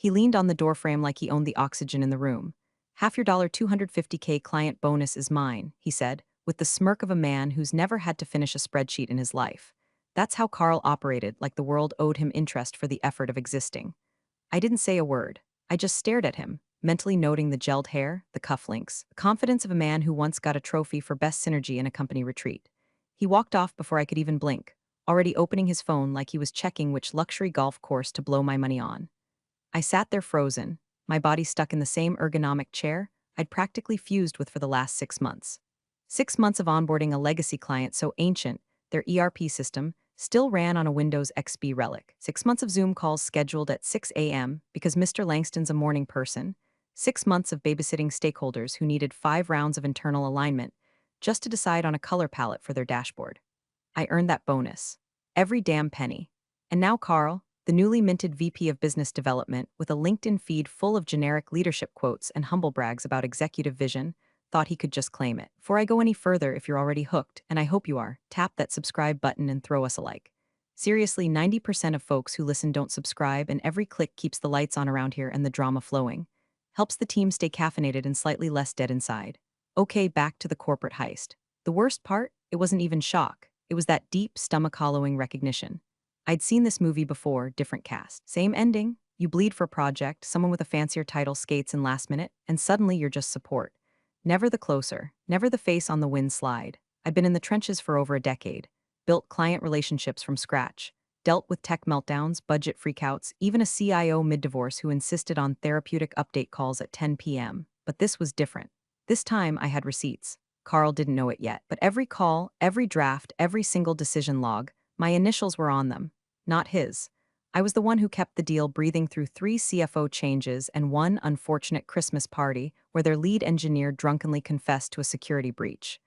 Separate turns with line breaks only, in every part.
He leaned on the doorframe like he owned the oxygen in the room. Half your $250K client bonus is mine, he said, with the smirk of a man who's never had to finish a spreadsheet in his life. That's how Carl operated, like the world owed him interest for the effort of existing. I didn't say a word. I just stared at him, mentally noting the gelled hair, the cufflinks, the confidence of a man who once got a trophy for best synergy in a company retreat. He walked off before I could even blink, already opening his phone like he was checking which luxury golf course to blow my money on. I sat there frozen, my body stuck in the same ergonomic chair I'd practically fused with for the last 6 months. 6 months of onboarding a legacy client so ancient, their ERP system still ran on a Windows XP relic. 6 months of Zoom calls scheduled at 6 a.m. because Mr. Langston's a morning person. 6 months of babysitting stakeholders who needed 5 rounds of internal alignment just to decide on a color palette for their dashboard. I earned that bonus. Every damn penny. And now Carl, the newly minted VP of Business Development, with a LinkedIn feed full of generic leadership quotes and humble brags about executive vision, thought he could just claim it. Before I go any further, if you're already hooked, and I hope you are, tap that subscribe button and throw us a like. Seriously, 90% of folks who listen don't subscribe, and every click keeps the lights on around here and the drama flowing. Helps the team stay caffeinated and slightly less dead inside. Okay, back to the corporate heist. The worst part? It wasn't even shock. It was that deep, stomach-hollowing recognition. I'd seen this movie before, different cast. Same ending. You bleed for a project, someone with a fancier title skates in last minute, and suddenly you're just support. Never the closer, never the face on the wind slide. I'd been in the trenches for over a decade, built client relationships from scratch, dealt with tech meltdowns, budget freakouts, even a CIO mid-divorce who insisted on therapeutic update calls at 10 p.m. But this was different. This time I had receipts. Carl didn't know it yet, but every call, every draft, every single decision log, my initials were on them, not his. I was the one who kept the deal breathing through 3 CFO changes and one unfortunate Christmas party where their lead engineer drunkenly confessed to a security breach.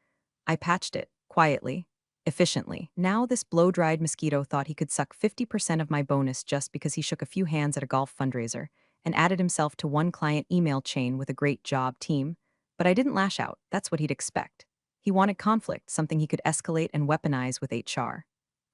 I patched it, quietly, efficiently. Now this blow-dried mosquito thought he could suck 50% of my bonus just because he shook a few hands at a golf fundraiser and added himself to one client email chain with a great job team. But I didn't lash out. That's what he'd expect. He wanted conflict, something he could escalate and weaponize with HR.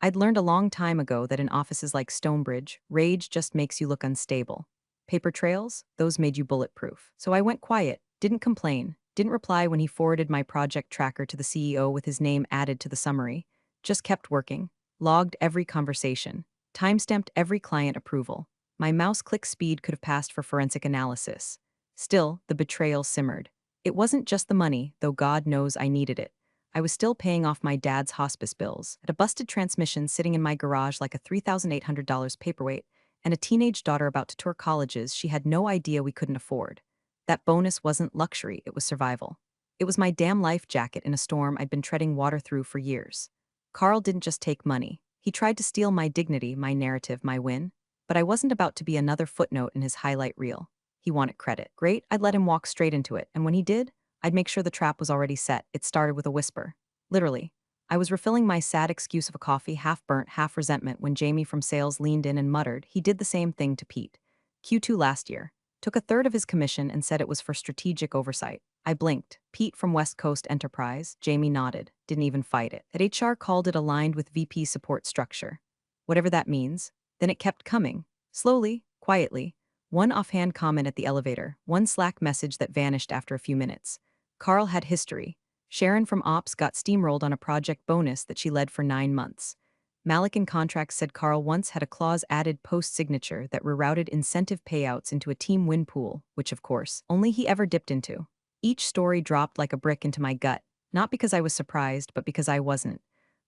I'd learned a long time ago that in offices like Stonebridge, rage just makes you look unstable. Paper trails? Those made you bulletproof. So I went quiet, didn't complain, didn't reply when he forwarded my project tracker to the CEO with his name added to the summary, just kept working, logged every conversation, timestamped every client approval. My mouse click speed could have passed for forensic analysis. Still, the betrayal simmered. It wasn't just the money, though God knows I needed it. I was still paying off my dad's hospice bills, had a busted transmission sitting in my garage like a $3,800 paperweight, and a teenage daughter about to tour colleges she had no idea we couldn't afford. That bonus wasn't luxury, it was survival. It was my damn life jacket in a storm I'd been treading water through for years. Carl didn't just take money. He tried to steal my dignity, my narrative, my win. But I wasn't about to be another footnote in his highlight reel. He wanted credit. Great, I'd let him walk straight into it, and when he did, I'd make sure the trap was already set. It started with a whisper. Literally. I was refilling my sad excuse of a coffee, half burnt, half resentment, when Jamie from sales leaned in and muttered he did the same thing to Pete. Q2 last year. Took a third of his commission and said it was for strategic oversight. I blinked. Pete from West Coast Enterprise. Jamie nodded. Didn't even fight it. That HR called it aligned with VP support structure. Whatever that means. Then it kept coming. Slowly, quietly. One offhand comment at the elevator, one Slack message that vanished after a few minutes. Carl had history. Sharon from Ops got steamrolled on a project bonus that she led for 9 months. Malik in contracts said Carl once had a clause added post-signature that rerouted incentive payouts into a team win pool, which of course, only he ever dipped into. Each story dropped like a brick into my gut, not because I was surprised, but because I wasn't.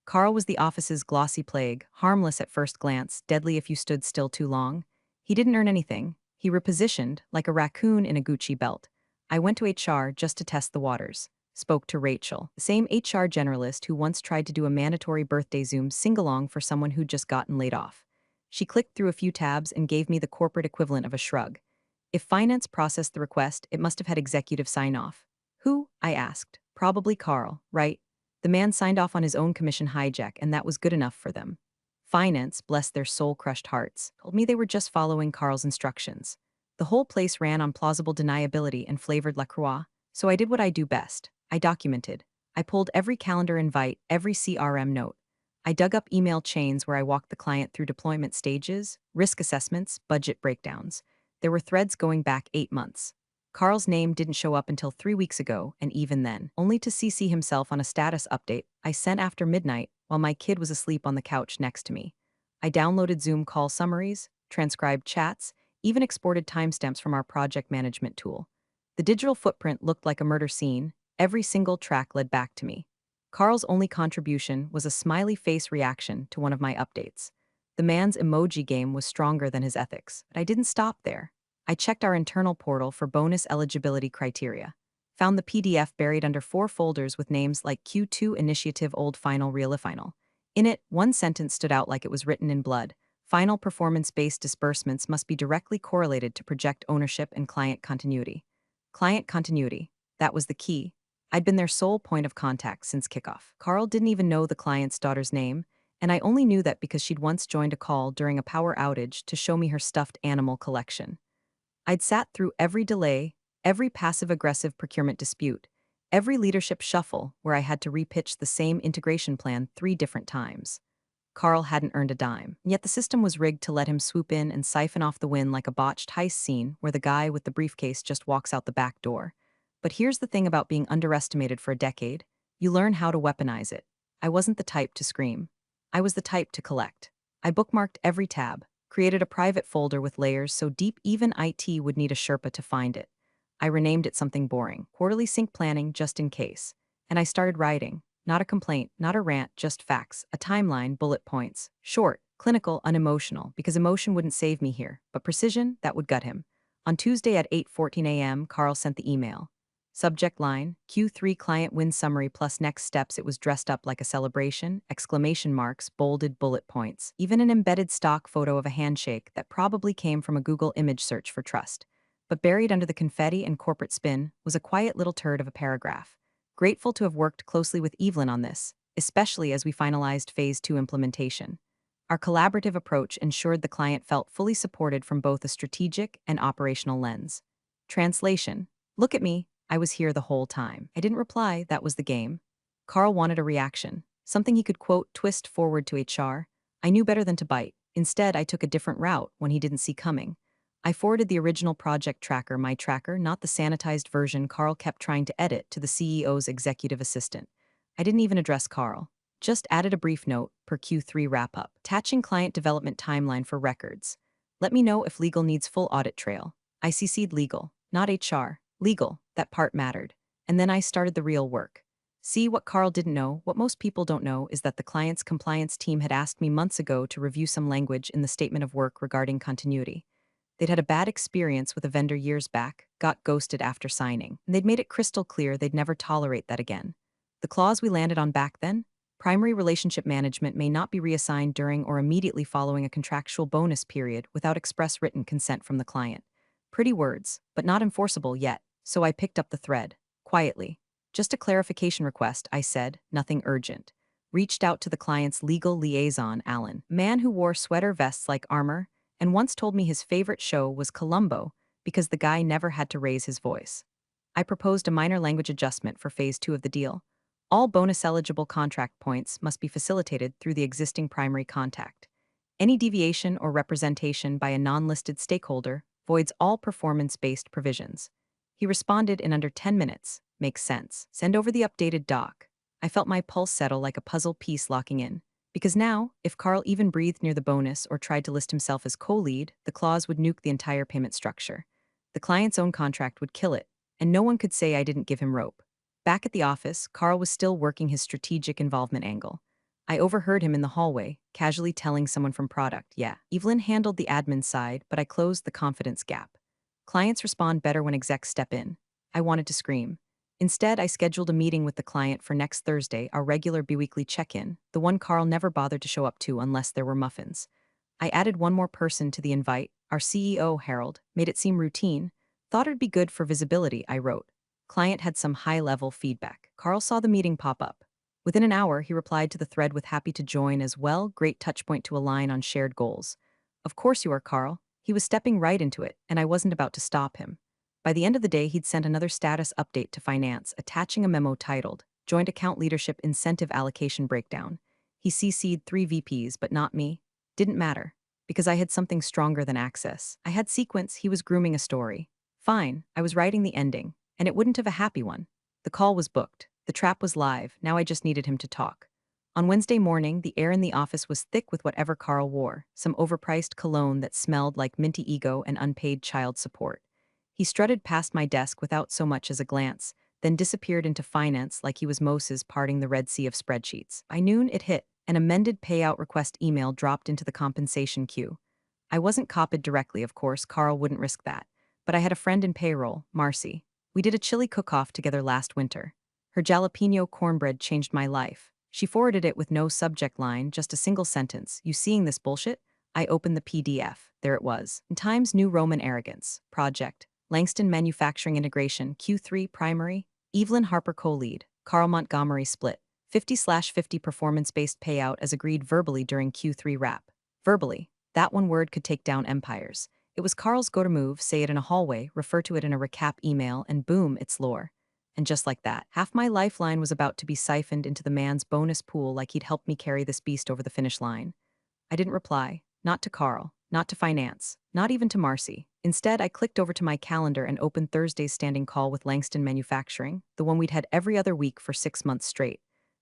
Carl was the office's glossy plague, harmless at first glance, deadly if you stood still too long. He didn't earn anything. He repositioned, like a raccoon in a Gucci belt. I went to HR just to test the waters. Spoke to Rachel, the same HR generalist who once tried to do a mandatory birthday Zoom sing-along for someone who'd just gotten laid off. She clicked through a few tabs and gave me the corporate equivalent of a shrug. If finance processed the request, it must have had executive sign-off. Who? I asked. Probably Carl, right? The man signed off on his own commission hijack, and that was good enough for them. Finance, bless their soul-crushed hearts, told me they were just following Carl's instructions. The whole place ran on plausible deniability and flavored La Croix, so I did what I do best. I documented. I pulled every calendar invite, every CRM note. I dug up email chains where I walked the client through deployment stages, risk assessments, budget breakdowns. There were threads going back 8 months. Carl's name didn't show up until 3 weeks ago, and even then, only to CC himself on a status update I sent after midnight while my kid was asleep on the couch next to me. I downloaded Zoom call summaries, transcribed chats, even exported timestamps from our project management tool. The digital footprint looked like a murder scene. Every single track led back to me. Carl's only contribution was a smiley face reaction to one of my updates. The man's emoji game was stronger than his ethics, but I didn't stop there. I checked our internal portal for bonus eligibility criteria. Found the PDF buried under 4 folders with names like Q2 Initiative Old Final Real Final. In it, one sentence stood out like it was written in blood. Final performance-based disbursements must be directly correlated to project ownership and client continuity. Client continuity. That was the key. I'd been their sole point of contact since kickoff. Carl didn't even know the client's daughter's name, and I only knew that because she'd once joined a call during a power outage to show me her stuffed animal collection. I'd sat through every delay, every passive-aggressive procurement dispute, every leadership shuffle where I had to repitch the same integration plan 3 different times. Carl hadn't earned a dime, yet the system was rigged to let him swoop in and siphon off the win like a botched heist scene where the guy with the briefcase just walks out the back door. But here's the thing about being underestimated for a decade: you learn how to weaponize it. I wasn't the type to scream. I was the type to collect. I bookmarked every tab, created a private folder with layers so deep even IT would need a Sherpa to find it. I renamed it something boring, quarterly sync planning just in case. And I started writing. Not a complaint, not a rant, just facts, a timeline, bullet points. Short, clinical, unemotional, because emotion wouldn't save me here, but precision, that would gut him. On Tuesday at 8:14 a.m., Carl sent the email. Subject line, Q3 client win summary plus next steps. It was dressed up like a celebration, exclamation marks, bolded bullet points, even an embedded stock photo of a handshake that probably came from a Google image search for trust. But buried under the confetti and corporate spin was a quiet little turd of a paragraph. Grateful to have worked closely with Evelyn on this, especially as we finalized Phase 2 implementation. Our collaborative approach ensured the client felt fully supported from both a strategic and operational lens. Translation. Look at me. I was here the whole time. I didn't reply, that was the game. Carl wanted a reaction, something he could quote twist forward to HR. I knew better than to bite. Instead, I took a different route when he didn't see coming. I forwarded the original project tracker, my tracker, not the sanitized version Carl kept trying to edit, to the CEO's executive assistant. I didn't even address Carl. Just added a brief note per Q3 wrap-up, attaching client development timeline for records. Let me know if legal needs full audit trail. I CC'd legal, not HR. Legal, that part mattered. And then I started the real work. See, what Carl didn't know, what most people don't know, is that the client's compliance team had asked me months ago to review some language in the statement of work regarding continuity. They'd had a bad experience with a vendor years back, got ghosted after signing, and they'd made it crystal clear they'd never tolerate that again. The clause we landed on back then? Primary relationship management may not be reassigned during or immediately following a contractual bonus period without express written consent from the client. Pretty words, but not enforceable yet, so I picked up the thread, quietly. Just a clarification request, I said, nothing urgent. Reached out to the client's legal liaison, Alan, man who wore sweater vests like armor, and once told me his favorite show was Columbo because the guy never had to raise his voice. I proposed a minor language adjustment for Phase 2 of the deal. All bonus-eligible contract points must be facilitated through the existing primary contact. Any deviation or representation by a non-listed stakeholder voids all performance-based provisions. He responded in under 10 minutes. Makes sense. Send over the updated doc. I felt my pulse settle like a puzzle piece locking in. Because now, if Carl even breathed near the bonus or tried to list himself as co-lead, the clause would nuke the entire payment structure. The client's own contract would kill it, and no one could say I didn't give him rope. Back at the office, Carl was still working his strategic involvement angle. I overheard him in the hallway, casually telling someone from product, yeah, Evelyn handled the admin side, but I closed the confidence gap. Clients respond better when execs step in. I wanted to scream. Instead, I scheduled a meeting with the client for next Thursday, our regular biweekly check-in, the one Carl never bothered to show up to unless there were muffins. I added one more person to the invite, our CEO, Harold, made it seem routine. Thought it'd be good for visibility, I wrote. Client had some high-level feedback. Carl saw the meeting pop up. Within an hour, he replied to the thread with happy to join as well, great touchpoint to align on shared goals. Of course you are, Carl. He was stepping right into it, and I wasn't about to stop him. By the end of the day, he'd sent another status update to finance, attaching a memo titled, Joint Account Leadership Incentive Allocation Breakdown. He CC'd 3 VPs, but not me. Didn't matter. Because I had something stronger than access. I had sequence, he was grooming a story. Fine, I was writing the ending, and it wouldn't have a happy one. The call was booked. The trap was live, now I just needed him to talk. On Wednesday morning, the air in the office was thick with whatever Carl wore, some overpriced cologne that smelled like minty ego and unpaid child support. He strutted past my desk without so much as a glance, then disappeared into finance like he was Moses parting the Red Sea of spreadsheets. By noon, it hit. An amended payout request email dropped into the compensation queue. I wasn't copied directly, of course, Carl wouldn't risk that. But I had a friend in payroll, Marcy. We did a chili cook-off together last winter. Her jalapeno cornbread changed my life. She forwarded it with no subject line, just a single sentence. You seeing this bullshit? I opened the PDF. There it was. In Times New Roman Arrogance. Project. Langston Manufacturing Integration, Q3 Primary. Evelyn Harper co-lead. Carl Montgomery split. 50/50 performance-based payout as agreed verbally during Q3 wrap. Verbally. That one word could take down empires. It was Carl's go-to move, say it in a hallway, refer to it in a recap email, and boom, it's lore. And just like that, half my lifeline was about to be siphoned into the man's bonus pool like he'd helped me carry this beast over the finish line. I didn't reply. Not to Carl. Not to finance. Not even to Marcy. Instead, I clicked over to my calendar and opened Thursday's standing call with Langston Manufacturing, the one we'd had every other week for 6 months straight.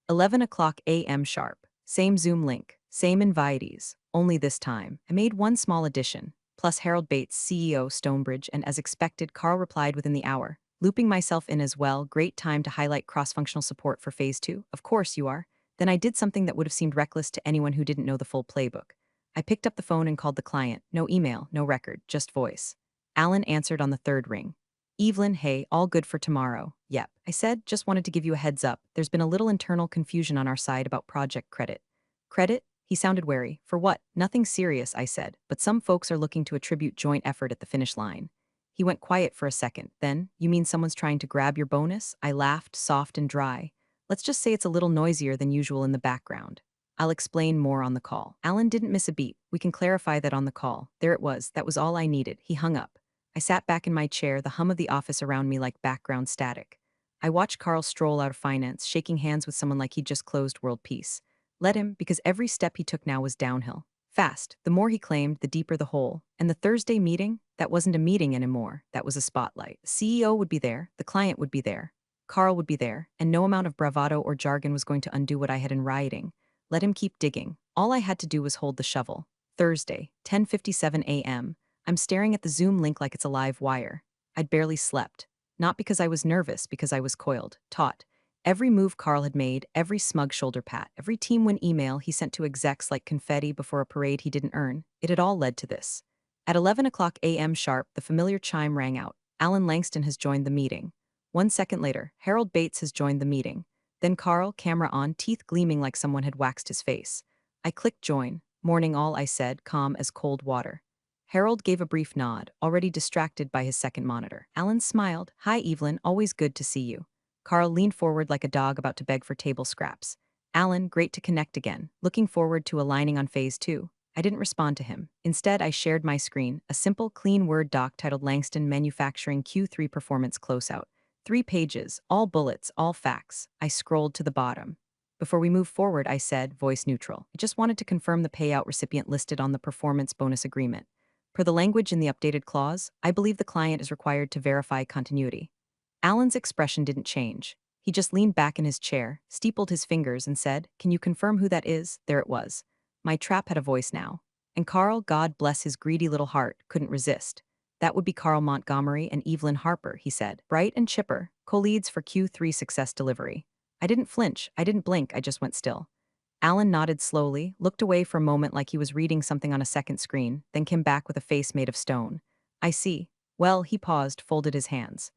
11 o'clock a.m. sharp. Same Zoom link. Same invitees. Only this time, I made one small addition. Plus Harold Bates, CEO, Stonebridge, and as expected, Carl replied within the hour. Looping myself in as well, great time to highlight cross-functional support for Phase 2. Of course you are. Then I did something that would have seemed reckless to anyone who didn't know the full playbook. I picked up the phone and called the client. No email, no record, just voice. Alan answered on the third ring. Evelyn, hey, all good for tomorrow. Yep. I said, just wanted to give you a heads up. There's been a little internal confusion on our side about project credit. Credit? He sounded wary. For what? Nothing serious, I said, but some folks are looking to attribute joint effort at the finish line. He went quiet for a second. Then, you mean someone's trying to grab your bonus? I laughed, soft and dry. Let's just say it's a little noisier than usual in the background. I'll explain more on the call. Alan didn't miss a beat. We can clarify that on the call. There it was. That was all I needed. He hung up. I sat back in my chair, the hum of the office around me like background static. I watched Carl stroll out of finance, shaking hands with someone like he'd just closed world peace. Let him, because every step he took now was downhill. Fast. The more he claimed, the deeper the hole. And the Thursday meeting? That wasn't a meeting anymore. That was a spotlight. The CEO would be there. The client would be there. Carl would be there. And no amount of bravado or jargon was going to undo what I had in writing. Let him keep digging. All I had to do was hold the shovel. Thursday, 10:57 a.m. I'm staring at the Zoom link like it's a live wire. I'd barely slept. Not because I was nervous, because I was coiled, taut. Every move Carl had made, every smug shoulder pat, every team win email he sent to execs like confetti before a parade he didn't earn, it had all led to this. At 11 o'clock a.m. sharp, the familiar chime rang out. Alan Langston has joined the meeting. 1 second later, Harold Bates has joined the meeting. Then Carl, camera on, teeth gleaming like someone had waxed his face. I clicked join. Morning all, I said, calm as cold water. Harold gave a brief nod, already distracted by his second monitor. Alan smiled. Hi, Evelyn, always good to see you. Carl leaned forward like a dog about to beg for table scraps. Alan, great to connect again. Looking forward to aligning on Phase 2. I didn't respond to him. Instead, I shared my screen, a simple, clean Word doc titled Langston Manufacturing Q3 Performance Closeout. 3 pages, all bullets, all facts. I scrolled to the bottom. Before we move forward, I said, voice neutral. I just wanted to confirm the payout recipient listed on the performance bonus agreement. Per the language in the updated clause, I believe the client is required to verify continuity. Alan's expression didn't change. He just leaned back in his chair, steepled his fingers, and said, can you confirm who that is? There it was. My trap had a voice now. And Carl, God bless his greedy little heart, couldn't resist. That would be Carl Montgomery and Evelyn Harper, he said. Bright and chipper, co-leads for Q3 success delivery. I didn't flinch, I didn't blink, I just went still. Alan nodded slowly, looked away for a moment like he was reading something on a second screen, then came back with a face made of stone. I see. Well, he paused, folded his hands.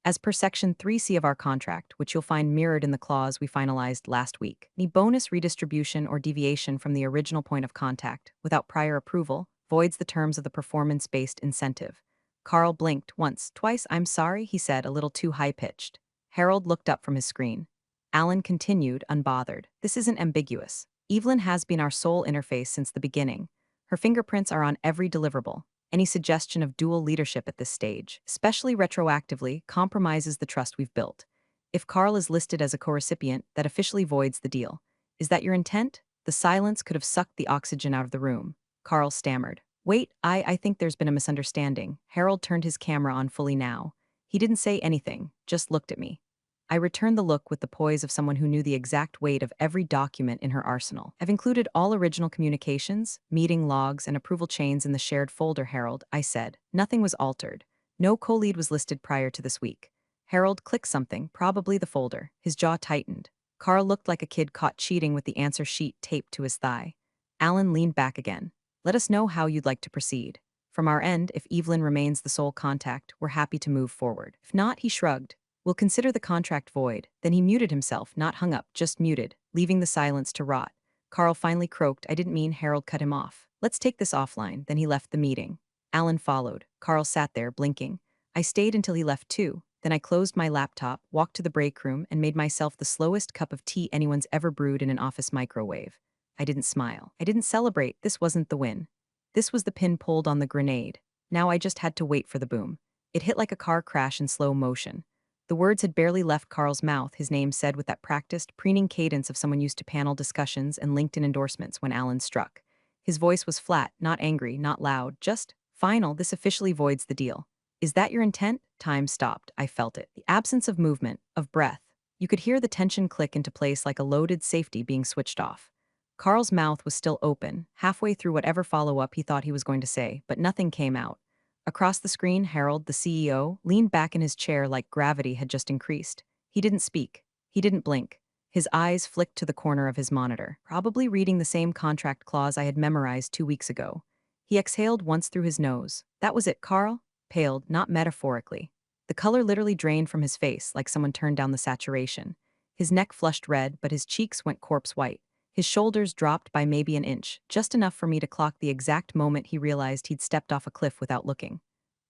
As per Section 3C of our contract, which you'll find mirrored in the clause we finalized last week, any bonus redistribution or deviation from the original point of contact, without prior approval, voids the terms of the performance-based incentive. Carl blinked once, twice. I'm sorry, he said, a little too high-pitched. Harold looked up from his screen. Alan continued, unbothered. This isn't ambiguous. Evelyn has been our sole interface since the beginning. Her fingerprints are on every deliverable. Any suggestion of dual leadership at this stage, especially retroactively, compromises the trust we've built. If Carl is listed as a co-recipient, that officially voids the deal. Is that your intent? The silence could have sucked the oxygen out of the room. Carl stammered. Wait, I think there's been a misunderstanding. Harold turned his camera on fully now. He didn't say anything, just looked at me. I returned the look with the poise of someone who knew the exact weight of every document in her arsenal. I've included all original communications, meeting logs, and approval chains in the shared folder, Harold, I said. Nothing was altered. No co-lead was listed prior to this week. Harold clicked something, probably the folder. His jaw tightened. Carl looked like a kid caught cheating with the answer sheet taped to his thigh. Alan leaned back again. Let us know how you'd like to proceed. From our end, if Evelyn remains the sole contact, we're happy to move forward. If not, he shrugged. We'll consider the contract void. Then he muted himself, not hung up, just muted, leaving the silence to rot. Carl finally croaked, I didn't mean. Harold cut him off. Let's take this offline. Then he left the meeting. Alan followed. Carl sat there, blinking. I stayed until he left too. Then I closed my laptop, walked to the break room, and made myself the slowest cup of tea anyone's ever brewed in an office microwave. I didn't smile. I didn't celebrate. This wasn't the win. This was the pin pulled on the grenade. Now I just had to wait for the boom. It hit like a car crash in slow motion. The words had barely left Carl's mouth, his name said with that practiced, preening cadence of someone used to panel discussions and LinkedIn endorsements, when Alan struck. His voice was flat, not angry, not loud, just, final, this officially voids the deal. Is that your intent? Time stopped. I felt it. The absence of movement, of breath. You could hear the tension click into place like a loaded safety being switched off. Carl's mouth was still open, halfway through whatever follow-up he thought he was going to say, but nothing came out. Across the screen, Harold, the CEO, leaned back in his chair like gravity had just increased. He didn't speak. He didn't blink. His eyes flicked to the corner of his monitor, probably reading the same contract clause I had memorized 2 weeks ago. He exhaled once through his nose. That was it, Carl? Paled, not metaphorically. The color literally drained from his face like someone turned down the saturation. His neck flushed red, but his cheeks went corpse white. His shoulders dropped by maybe an inch, just enough for me to clock the exact moment he realized he'd stepped off a cliff without looking.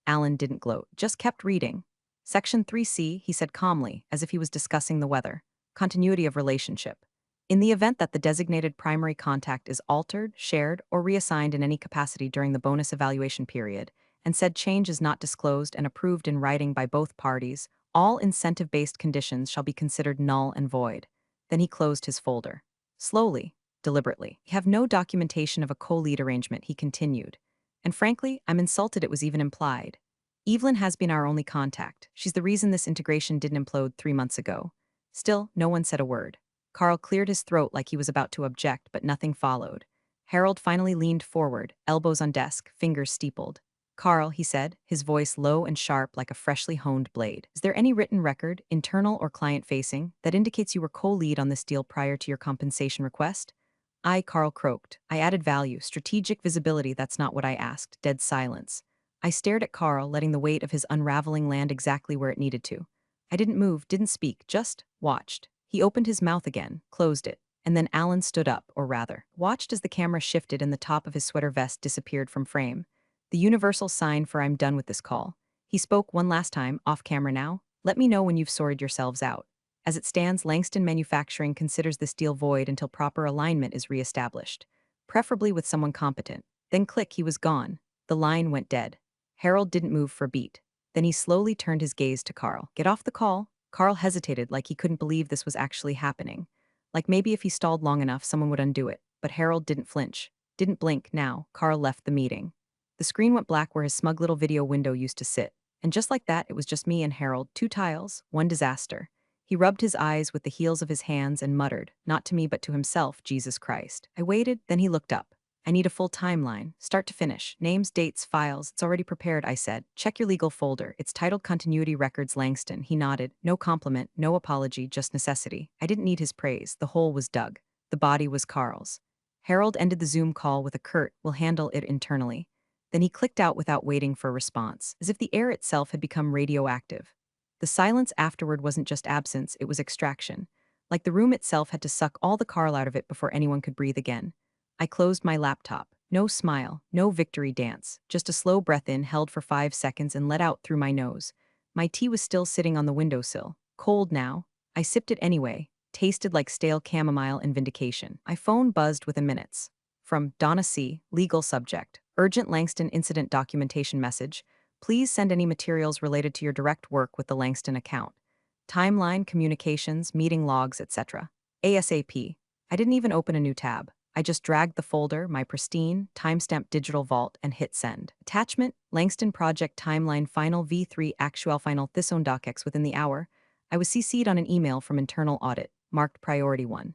Alan didn't gloat, just kept reading. Section 3C, he said calmly, as if he was discussing the weather. Continuity of relationship. In the event that the designated primary contact is altered, shared, or reassigned in any capacity during the bonus evaluation period, and said change is not disclosed and approved in writing by both parties, all incentive-based conditions shall be considered null and void. Then he closed his folder. Slowly, deliberately. You have no documentation of a co-lead arrangement, he continued. And frankly, I'm insulted it was even implied. Evelyn has been our only contact. She's the reason this integration didn't implode 3 months ago. Still, no one said a word. Carl cleared his throat like he was about to object, but nothing followed. Harold finally leaned forward, elbows on desk, fingers steepled. Carl, he said, his voice low and sharp like a freshly honed blade. Is there any written record, internal or client-facing, that indicates you were co-lead on this deal prior to your compensation request? Carl croaked. I added value, strategic visibility, that's not what I asked. Dead silence. I stared at Carl, letting the weight of his unraveling land exactly where it needed to. I didn't move, didn't speak, just watched. He opened his mouth again, closed it, and then Alan stood up, or rather, watched as the camera shifted and the top of his sweater vest disappeared from frame. The universal sign for I'm done with this call. He spoke one last time, off camera now. Let me know when you've sorted yourselves out. As it stands, Langston Manufacturing considers this deal void until proper alignment is reestablished, preferably with someone competent. Then click, he was gone. The line went dead. Harold didn't move for a beat. Then he slowly turned his gaze to Carl. Get off the call. Carl hesitated like he couldn't believe this was actually happening. Like maybe if he stalled long enough, someone would undo it. But Harold didn't flinch. Didn't blink. Now, Carl left the meeting. The screen went black where his smug little video window used to sit. And just like that, it was just me and Harold, 2 tiles, 1 disaster. He rubbed his eyes with the heels of his hands and muttered, not to me but to himself, Jesus Christ. I waited, then he looked up. I need a full timeline, start to finish, names, dates, files, it's already prepared, I said. Check your legal folder, it's titled Continuity Records Langston. He nodded, no compliment, no apology, just necessity. I didn't need his praise, the hole was dug. The body was Carl's. Harold ended the Zoom call with a curt, we'll handle it internally. Then he clicked out without waiting for a response, as if the air itself had become radioactive. The silence afterward wasn't just absence, it was extraction. Like the room itself had to suck all the Carl out of it before anyone could breathe again. I closed my laptop. No smile, no victory dance, just a slow breath in held for 5 seconds and let out through my nose. My tea was still sitting on the windowsill. Cold now. I sipped it anyway. Tasted like stale chamomile and vindication. My phone buzzed within minutes. From Donna C., legal subject. Urgent Langston incident documentation message. Please send any materials related to your direct work with the Langston account. Timeline, communications, meeting logs, etc. ASAP. I didn't even open a new tab. I just dragged the folder, my pristine, timestamped digital vault, and hit send. Attachment, Langston Project Timeline Final V3 Actual Final Thisone DocX within the hour. I was CC'd on an email from Internal Audit, marked Priority 1.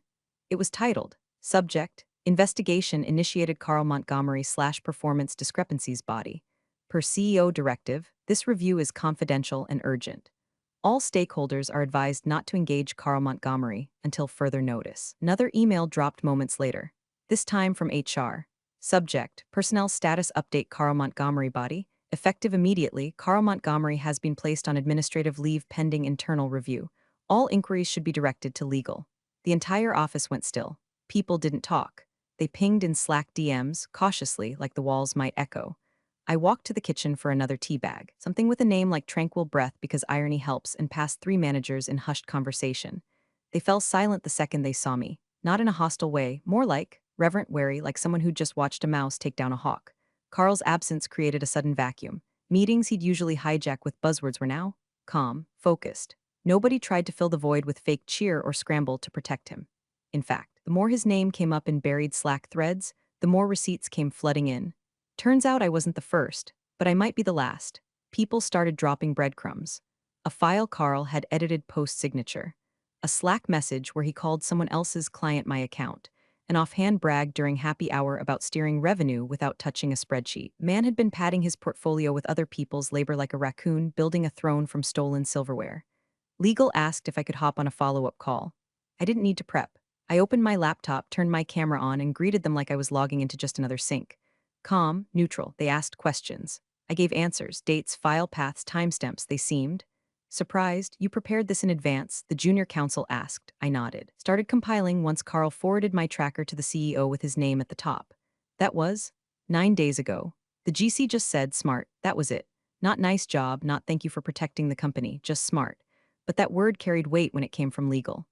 It was titled, Subject, Investigation Initiated Carl Montgomery/Performance Discrepancies Body. Per CEO Directive, this review is confidential and urgent. All stakeholders are advised not to engage Carl Montgomery until further notice. Another email dropped moments later, this time from HR. Subject, Personnel Status Update Carl Montgomery Body. Effective immediately, Carl Montgomery has been placed on administrative leave pending internal review. All inquiries should be directed to legal. The entire office went still. People didn't talk. They pinged in Slack DMs, cautiously, like the walls might echo. I walked to the kitchen for another tea bag, something with a name like Tranquil Breath because irony helps, and passed 3 managers in hushed conversation. They fell silent the second they saw me, not in a hostile way, more like, reverent wary, like someone who'd just watched a mouse take down a hawk. Carl's absence created a sudden vacuum. Meetings he'd usually hijack with buzzwords were now calm, focused. Nobody tried to fill the void with fake cheer or scramble to protect him. In fact, the more his name came up in buried Slack threads, the more receipts came flooding in. Turns out I wasn't the first, but I might be the last. People started dropping breadcrumbs. A file Carl had edited post-signature. A Slack message where he called someone else's client my account. An offhand brag during happy hour about steering revenue without touching a spreadsheet. Man had been padding his portfolio with other people's labor like a raccoon building a throne from stolen silverware. Legal asked if I could hop on a follow-up call. I didn't need to prep. I opened my laptop, turned my camera on, and greeted them like I was logging into just another sync. Calm, neutral, they asked questions. I gave answers, dates, file paths, timestamps, they seemed. Surprised, you prepared this in advance, the junior counsel asked. I nodded. Started compiling once Carl forwarded my tracker to the CEO with his name at the top. That was 9 days ago. The GC just said, smart, that was it. Not nice job, not thank you for protecting the company, just smart. But that word carried weight when it came from legal.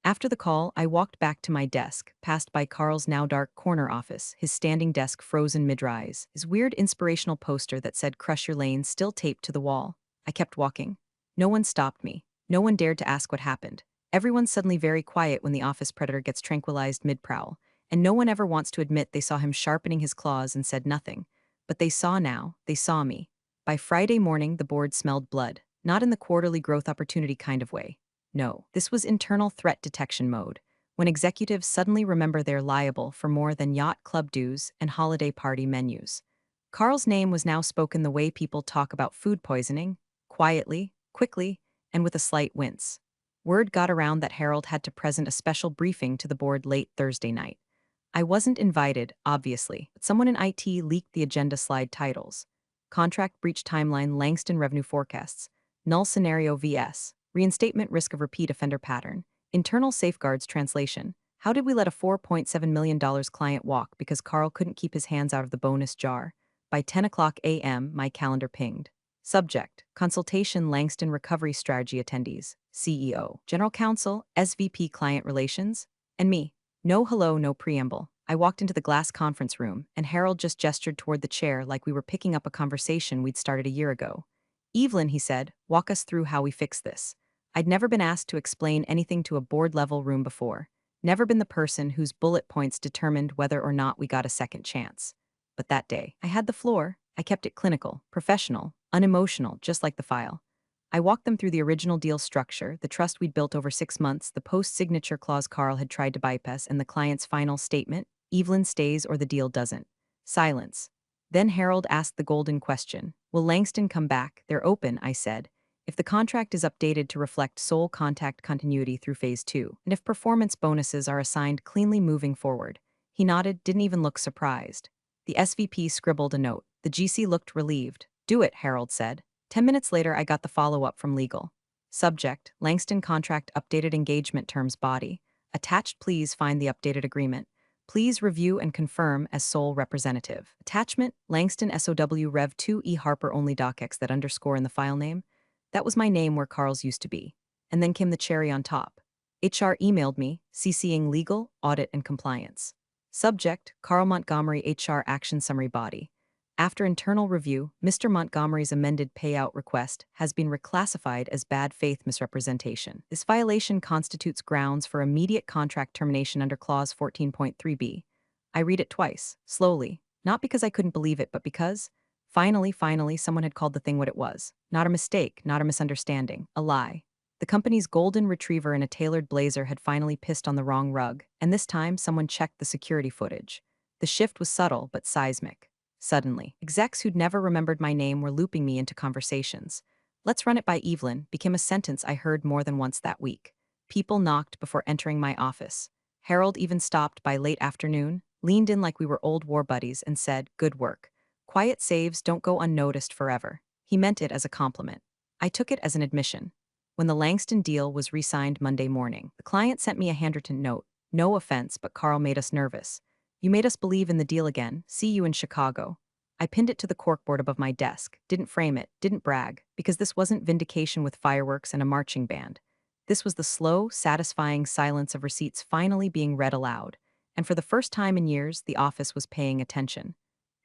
After the call, I walked back to my desk, passed by Carl's now dark corner office, his standing desk frozen mid-rise, his weird inspirational poster that said crush your lanes still taped to the wall. I kept walking. No one stopped me. No one dared to ask what happened. Everyone's suddenly very quiet when the office predator gets tranquilized mid-prowl, and no one ever wants to admit they saw him sharpening his claws and said nothing. But they saw now, they saw me. By Friday morning, the board smelled blood, not in the quarterly growth opportunity kind of way. No, this was internal threat detection mode, when executives suddenly remember they're liable for more than yacht club dues and holiday party menus. Carl's name was now spoken the way people talk about food poisoning, quietly, quickly, and with a slight wince. Word got around that Harold had to present a special briefing to the board late Thursday night. I wasn't invited, obviously, but someone in IT leaked the agenda slide titles. Contract breach timeline Langston revenue forecasts, null scenario vs. Reinstatement risk of repeat offender pattern. Internal safeguards translation. How did we let a $4.7 million client walk because Carl couldn't keep his hands out of the bonus jar? By 10 o'clock a.m., my calendar pinged. Subject, Consultation Langston Recovery Strategy Attendees, CEO, General Counsel, SVP Client Relations, and me. No hello, no preamble. I walked into the glass conference room, and Harold just gestured toward the chair like we were picking up a conversation we'd started a year ago. Evelyn, he said, walk us through how we fix this. I'd never been asked to explain anything to a board-level room before, never been the person whose bullet points determined whether or not we got a second chance. But that day, I had the floor. I kept it clinical, professional, unemotional, just like the file. I walked them through the original deal structure, the trust we'd built over 6 months, the post-signature clause Carl had tried to bypass, and the client's final statement, Evelyn stays or the deal doesn't. Silence. Then Harold asked the golden question, will Langston come back? They're open, I said. If the contract is updated to reflect sole contact continuity through Phase 2, and if performance bonuses are assigned cleanly moving forward. He nodded, didn't even look surprised. The SVP scribbled a note. The GC looked relieved. Do it, Harold said. 10 minutes later, I got the follow-up from legal. Subject, Langston contract updated engagement terms body. Attached, please find the updated agreement. Please review and confirm as sole representative. Attachment, Langston SOW Rev 2 E Harper only docx that underscore in the file name. That was my name where Carl's used to be. And then came the cherry on top. HR emailed me, CCing legal, audit, and compliance. Subject, Carl Montgomery HR Action Summary Body. After internal review, Mr. Montgomery's amended payout request has been reclassified as bad faith misrepresentation. This violation constitutes grounds for immediate contract termination under Clause 14.3b. I read it twice, slowly, not because I couldn't believe it, but because, finally, someone had called the thing what it was. Not a mistake, not a misunderstanding, a lie. The company's golden retriever in a tailored blazer had finally pissed on the wrong rug, and this time someone checked the security footage. The shift was subtle but seismic. Suddenly, execs who'd never remembered my name were looping me into conversations. "Let's run it by Evelyn" became a sentence I heard more than once that week. People knocked before entering my office. Harold even stopped by late afternoon, leaned in like we were old war buddies, and said, "Good work. Quiet saves don't go unnoticed forever." He meant it as a compliment. I took it as an admission. When the Langston deal was re-signed Monday morning, the client sent me a handwritten note. "No offense, but Carl made us nervous. You made us believe in the deal again. See you in Chicago." I pinned it to the corkboard above my desk, didn't frame it, didn't brag, because this wasn't vindication with fireworks and a marching band. This was the slow, satisfying silence of receipts finally being read aloud. And for the first time in years, the office was paying attention.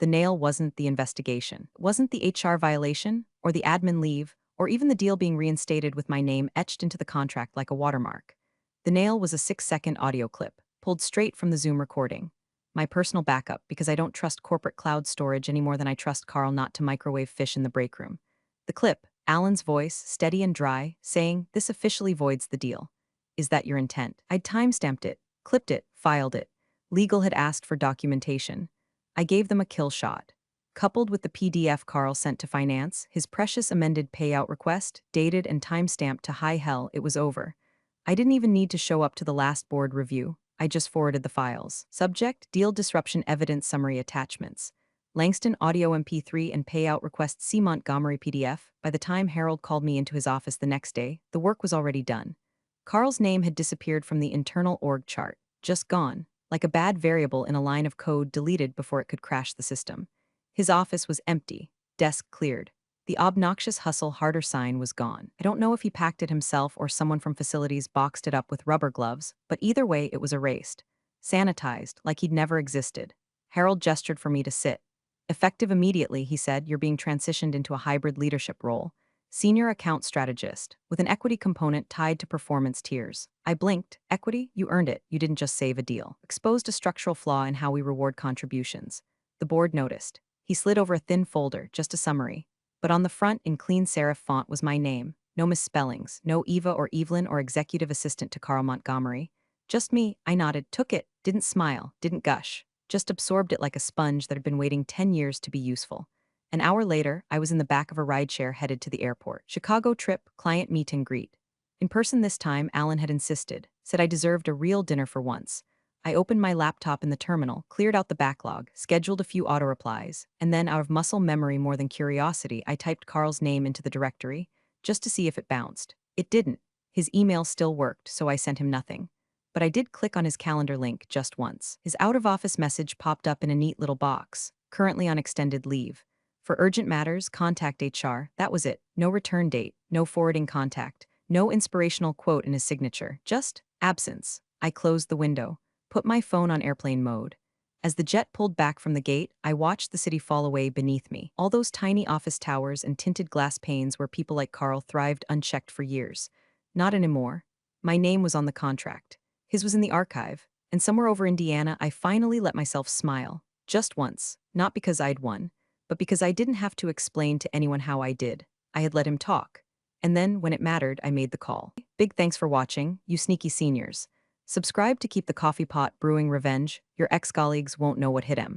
The nail wasn't the investigation, wasn't the HR violation, or the admin leave, or even the deal being reinstated with my name etched into the contract like a watermark. The nail was a 6-second audio clip, pulled straight from the Zoom recording. My personal backup, because I don't trust corporate cloud storage any more than I trust Carl not to microwave fish in the break room. The clip, Alan's voice, steady and dry, saying, "This officially voids the deal. Is that your intent?" I'd timestamped it, clipped it, filed it. Legal had asked for documentation. I gave them a kill shot. Coupled with the PDF Carl sent to finance, his precious amended payout request, dated and timestamped to high hell, it was over. I didn't even need to show up to the last board review. I just forwarded the files. Subject, deal disruption evidence summary attachments. Langston audio MP3 and payout request C. Montgomery PDF. By the time Harold called me into his office the next day, the work was already done. Carl's name had disappeared from the internal org chart, just gone, like a bad variable in a line of code deleted before it could crash the system. His office was empty, desk cleared. The obnoxious hustle harder sign was gone. I don't know if he packed it himself or someone from facilities boxed it up with rubber gloves, but either way it was erased. Sanitized, like he'd never existed. Harold gestured for me to sit. "Effective immediately," he said, "you're being transitioned into a hybrid leadership role. Senior account strategist, with an equity component tied to performance tiers." I blinked. Equity? You earned it. You didn't just save a deal. Exposed a structural flaw in how we reward contributions. The board noticed. He slid over a thin folder, just a summary. But on the front, in clean serif font, was my name. No misspellings, no Eva or Evelyn or executive assistant to Carl Montgomery. Just me. I nodded, took it, didn't smile, didn't gush. Just absorbed it like a sponge that had been waiting 10 years to be useful. An hour later, I was in the back of a rideshare headed to the airport. Chicago trip, client meet and greet. In person this time, Alan had insisted, said I deserved a real dinner for once. I opened my laptop in the terminal, cleared out the backlog, scheduled a few auto-replies, and then, out of muscle memory more than curiosity, I typed Carl's name into the directory, just to see if it bounced. It didn't. His email still worked, so I sent him nothing. But I did click on his calendar link just once. His out-of-office message popped up in a neat little box, currently on extended leave. For urgent matters, contact HR. That was it. No return date, no forwarding contact, no inspirational quote in his signature, just absence. I closed the window, put my phone on airplane mode. As the jet pulled back from the gate, I watched the city fall away beneath me. All those tiny office towers and tinted glass panes where people like Carl thrived unchecked for years. Not anymore. My name was on the contract. His was in the archive. And somewhere over Indiana, I finally let myself smile. Just once. Not because I'd won, but because I didn't have to explain to anyone how I did. I had let him talk. And then, when it mattered, I made the call. Big thanks for watching, you sneaky seniors. Subscribe to keep the coffee pot brewing revenge. Your ex-colleagues won't know what hit him.